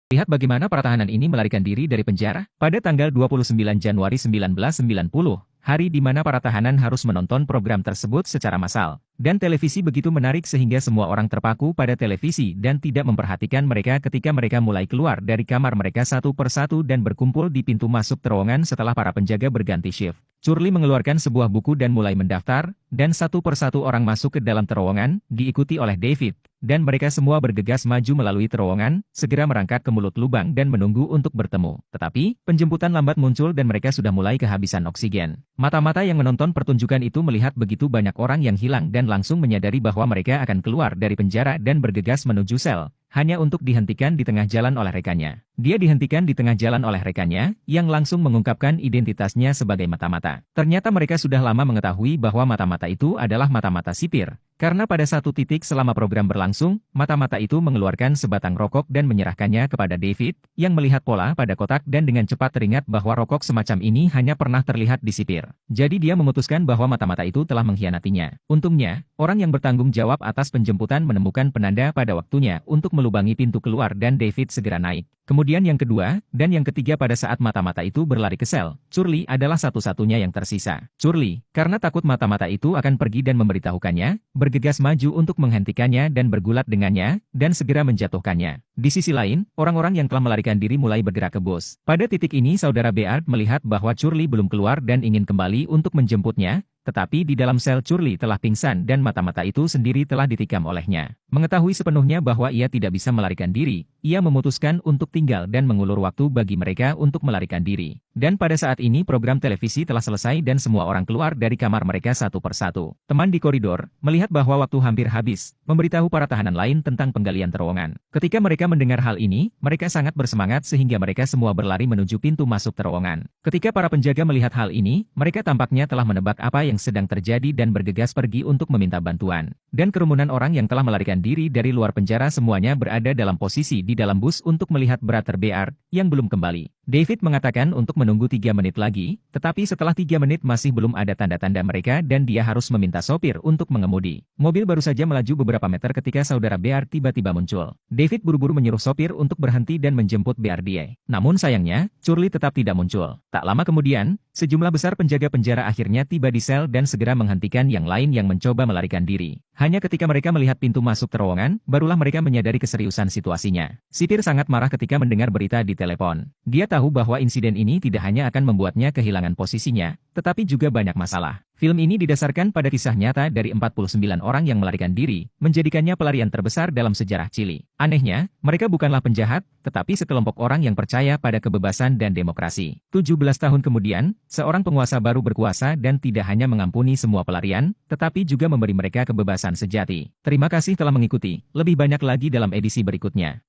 Lihat bagaimana para tahanan ini melarikan diri dari penjara pada tanggal 29 Januari 1990, hari di mana para tahanan harus menonton program tersebut secara massal. Dan televisi begitu menarik sehingga semua orang terpaku pada televisi dan tidak memperhatikan mereka ketika mereka mulai keluar dari kamar mereka satu persatu dan berkumpul di pintu masuk terowongan setelah para penjaga berganti shift. Curly mengeluarkan sebuah buku dan mulai mendaftar, dan satu persatu orang masuk ke dalam terowongan, diikuti oleh David. Dan mereka semua bergegas maju melalui terowongan, segera merangkak ke mulut lubang dan menunggu untuk bertemu. Tetapi, penjemputan lambat muncul dan mereka sudah mulai kehabisan oksigen. Mata-mata yang menonton pertunjukan itu melihat begitu banyak orang yang hilang dan langsung menyadari bahwa mereka akan keluar dari penjara dan bergegas menuju sel, hanya untuk dihentikan di tengah jalan oleh rekannya. Dia dihentikan di tengah jalan oleh rekannya, yang langsung mengungkapkan identitasnya sebagai mata-mata. Ternyata mereka sudah lama mengetahui bahwa mata-mata itu adalah mata-mata sipir. Karena pada satu titik selama program berlangsung, mata-mata itu mengeluarkan sebatang rokok dan menyerahkannya kepada David, yang melihat pola pada kotak dan dengan cepat teringat bahwa rokok semacam ini hanya pernah terlihat di sipir. Jadi dia memutuskan bahwa mata-mata itu telah mengkhianatinya. Untungnya, orang yang bertanggung jawab atas penjemputan menemukan penanda pada waktunya untuk melubangi pintu keluar dan David segera naik. Kemudian yang kedua, dan yang ketiga pada saat mata-mata itu berlari ke sel, Curly adalah satu-satunya yang tersisa. Curly, karena takut mata-mata itu akan pergi dan memberitahukannya, bergegas maju untuk menghentikannya dan bergulat dengannya, dan segera menjatuhkannya. Di sisi lain, orang-orang yang telah melarikan diri mulai bergerak ke bus. Pada titik ini saudara Beard melihat bahwa Curly belum keluar dan ingin kembali untuk menjemputnya, tetapi di dalam sel Curly telah pingsan dan mata-mata itu sendiri telah ditikam olehnya. Mengetahui sepenuhnya bahwa ia tidak bisa melarikan diri, ia memutuskan untuk tinggal dan mengulur waktu bagi mereka untuk melarikan diri. Dan pada saat ini program televisi telah selesai dan semua orang keluar dari kamar mereka satu persatu. Teman di koridor, melihat bahwa waktu hampir habis, memberitahu para tahanan lain tentang penggalian terowongan. Ketika mereka mendengar hal ini, mereka sangat bersemangat sehingga mereka semua berlari menuju pintu masuk terowongan. Ketika para penjaga melihat hal ini, mereka tampaknya telah menebak apa yang sedang terjadi dan bergegas pergi untuk meminta bantuan. Dan kerumunan orang yang telah melarikan diri dari luar penjara semuanya berada dalam posisi di dalam bus untuk melihat Brother Beard yang belum kembali. David mengatakan untuk menunggu 3 menit lagi, tetapi setelah 3 menit masih belum ada tanda-tanda mereka dan dia harus meminta sopir untuk mengemudi. Mobil baru saja melaju beberapa meter ketika saudara Beard tiba-tiba muncul. David buru-buru menyuruh sopir untuk berhenti dan menjemput Beardy. Namun sayangnya, Curly tetap tidak muncul. Tak lama kemudian, sejumlah besar penjaga penjara akhirnya tiba di sel dan segera menghentikan yang lain yang mencoba melarikan diri. Hanya ketika mereka melihat pintu masuk terowongan, barulah mereka menyadari keseriusan situasinya. Sipir sangat marah ketika mendengar berita di telepon. Dia tahu bahwa insiden ini tidak hanya akan membuatnya kehilangan posisinya, tetapi juga banyak masalah. Film ini didasarkan pada kisah nyata dari 49 orang yang melarikan diri, menjadikannya pelarian terbesar dalam sejarah Chili. Anehnya, mereka bukanlah penjahat, tetapi sekelompok orang yang percaya pada kebebasan dan demokrasi. 17 tahun kemudian, seorang penguasa baru berkuasa dan tidak hanya mengampuni semua pelarian, tetapi juga memberi mereka kebebasan sejati. Terima kasih telah mengikuti, lebih banyak lagi dalam edisi berikutnya.